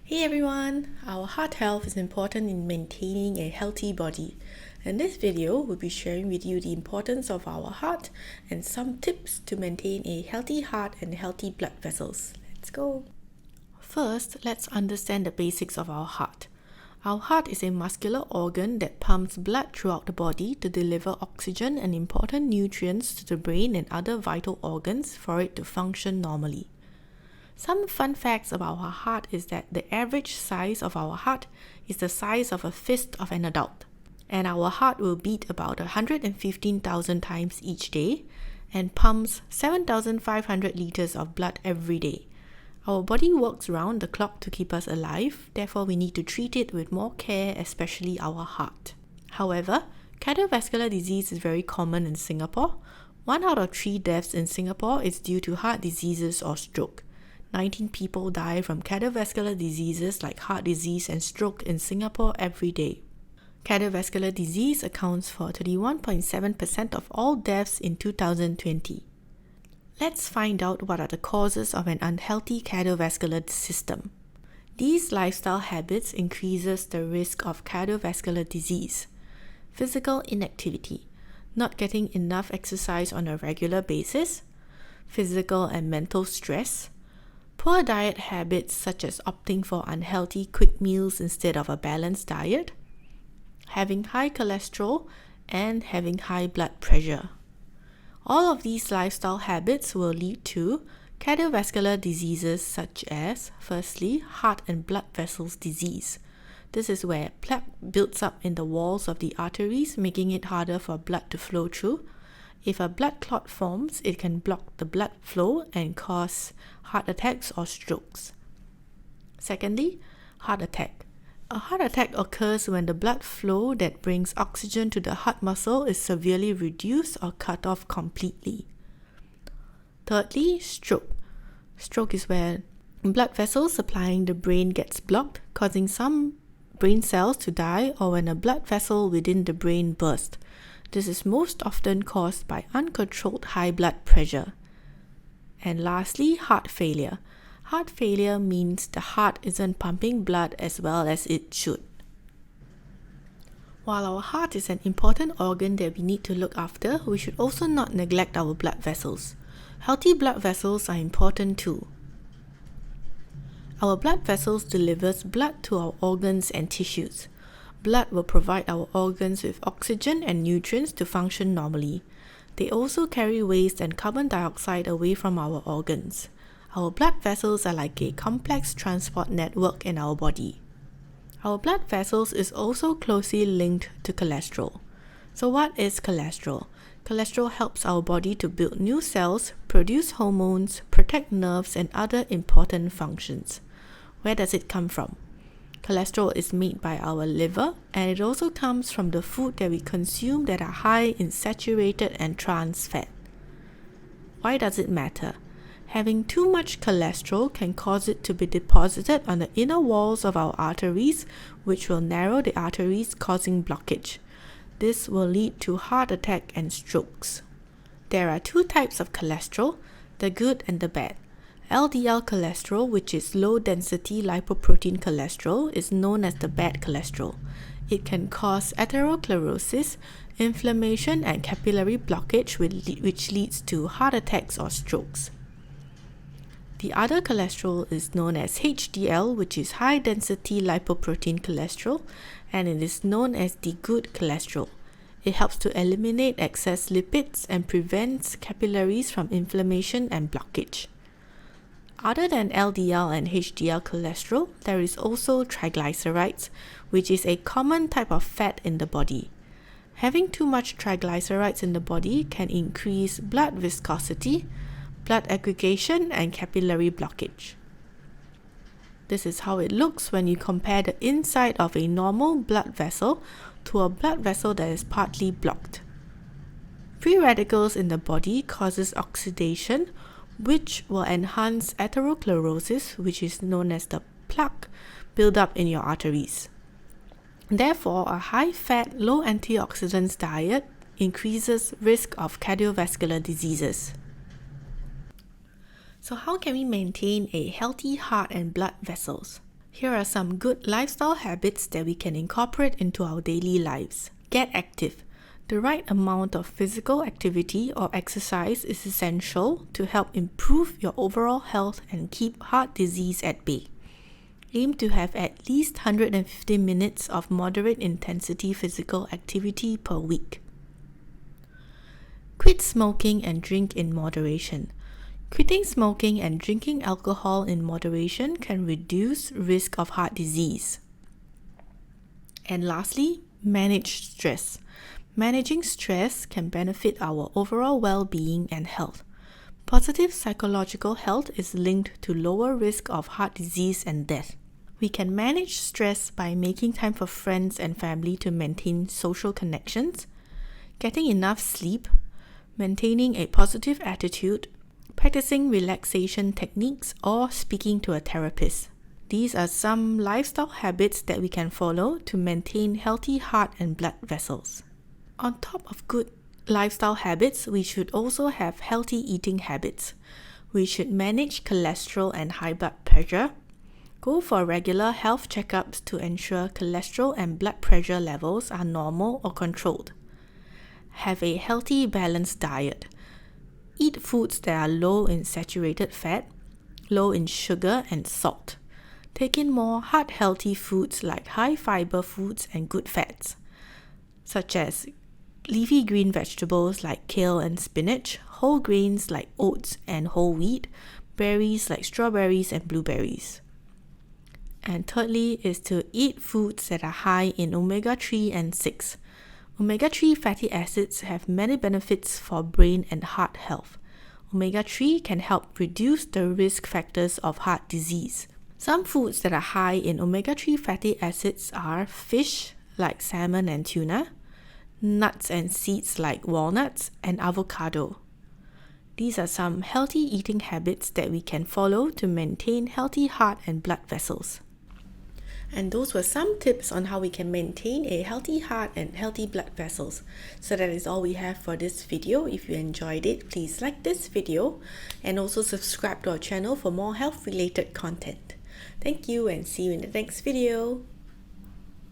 Hey everyone! Our heart health is important in maintaining a healthy body. In this video, we'll be sharing with you the importance of our heart and some tips to maintain a healthy heart and healthy blood vessels. Let's go! First, let's understand the basics of our heart. Our heart is a muscular organ that pumps blood throughout the body to deliver oxygen and important nutrients to the brain and other vital organs for it to function normally. Some fun facts about our heart is that the average size of our heart is the size of a fist of an adult. And our heart will beat about 115,000 times each day and pumps 7,500 liters of blood every day. Our body works round the clock to keep us alive, therefore we need to treat it with more care, especially our heart. However, cardiovascular disease is very common in Singapore. 1 out of 3 deaths in Singapore is due to heart diseases or stroke. 19 people die from cardiovascular diseases like heart disease and stroke in Singapore every day. Cardiovascular disease accounts for 31.7% of all deaths in 2020. Let's find out what are the causes of an unhealthy cardiovascular system. These lifestyle habits increases the risk of cardiovascular disease. Physical inactivity, not getting enough exercise on a regular basis, physical and mental stress, poor diet habits such as opting for unhealthy quick meals instead of a balanced diet, having high cholesterol, and having high blood pressure. All of these lifestyle habits will lead to cardiovascular diseases such as, firstly, heart and blood vessels disease. This is where plaque builds up in the walls of the arteries, making it harder for blood to flow through. If a blood clot forms, it can block the blood flow and cause heart attacks or strokes. Secondly, heart attack. A heart attack occurs when the blood flow that brings oxygen to the heart muscle is severely reduced or cut off completely. Thirdly, stroke. Stroke is where blood vessels supplying the brain gets blocked, causing some brain cells to die, or when a blood vessel within the brain bursts. This is most often caused by uncontrolled high blood pressure. And lastly, heart failure. Heart failure means the heart isn't pumping blood as well as it should. While our heart is an important organ that we need to look after, we should also not neglect our blood vessels. Healthy blood vessels are important too. Our blood vessels delivers blood to our organs and tissues. Blood will provide our organs with oxygen and nutrients to function normally. They also carry waste and carbon dioxide away from our organs. Our blood vessels are like a complex transport network in our body. Our blood vessels is also closely linked to cholesterol. So what is cholesterol? Cholesterol helps our body to build new cells, produce hormones, protect nerves, and other important functions. Where does it come from? Cholesterol is made by our liver, and it also comes from the food that we consume that are high in saturated and trans fat. Why does it matter? Having too much cholesterol can cause it to be deposited on the inner walls of our arteries, which will narrow the arteries, causing blockage. This will lead to heart attack and strokes. There are 2 types of cholesterol, the good and the bad. LDL cholesterol, which is low-density lipoprotein cholesterol, is known as the bad cholesterol. It can cause atherosclerosis, inflammation, and capillary blockage, which leads to heart attacks or strokes. The other cholesterol is known as HDL, which is high-density lipoprotein cholesterol, and it is known as the good cholesterol. It helps to eliminate excess lipids and prevents capillaries from inflammation and blockage. Other than LDL and HDL cholesterol, there is also triglycerides, which is a common type of fat in the body. Having too much triglycerides in the body can increase blood viscosity, blood aggregation, and capillary blockage. This is how it looks when you compare the inside of a normal blood vessel to a blood vessel that is partly blocked. Free radicals in the body causes oxidation, which will enhance atherosclerosis, which is known as the plaque buildup in your arteries. Therefore, a high-fat, low-antioxidants diet increases risk of cardiovascular diseases. So how can we maintain a healthy heart and blood vessels? Here are some good lifestyle habits that we can incorporate into our daily lives. Get active. The right amount of physical activity or exercise is essential to help improve your overall health and keep heart disease at bay. Aim to have at least 150 minutes of moderate intensity physical activity per week. Quit smoking and drink in moderation. Quitting smoking and drinking alcohol in moderation can reduce risk of heart disease. And lastly, manage stress. Managing stress can benefit our overall well-being and health. Positive psychological health is linked to lower risk of heart disease and death. We can manage stress by making time for friends and family to maintain social connections, getting enough sleep, maintaining a positive attitude, practicing relaxation techniques, or speaking to a therapist. These are some lifestyle habits that we can follow to maintain healthy heart and blood vessels. On top of good lifestyle habits, we should also have healthy eating habits. We should manage cholesterol and high blood pressure. Go for regular health checkups to ensure cholesterol and blood pressure levels are normal or controlled. Have a healthy, balanced diet. Eat foods that are low in saturated fat, low in sugar and salt. Take in more heart-healthy foods like high-fiber foods and good fats, such as leafy green vegetables like kale and spinach, whole grains like oats and whole wheat, berries like strawberries and blueberries. And thirdly is to eat foods that are high in omega-3 and 6. Omega-3 fatty acids have many benefits for brain and heart health. Omega-3 can help reduce the risk factors of heart disease. Some foods that are high in omega-3 fatty acids are fish like salmon and tuna, nuts and seeds like walnuts, and avocado. These are some healthy eating habits that we can follow to maintain healthy heart and blood vessels. And those were some tips on how we can maintain a healthy heart and healthy blood vessels. So that is all we have for this video. If you enjoyed it, please like this video and also subscribe to our channel for more health related content. Thank you and see you in the next video.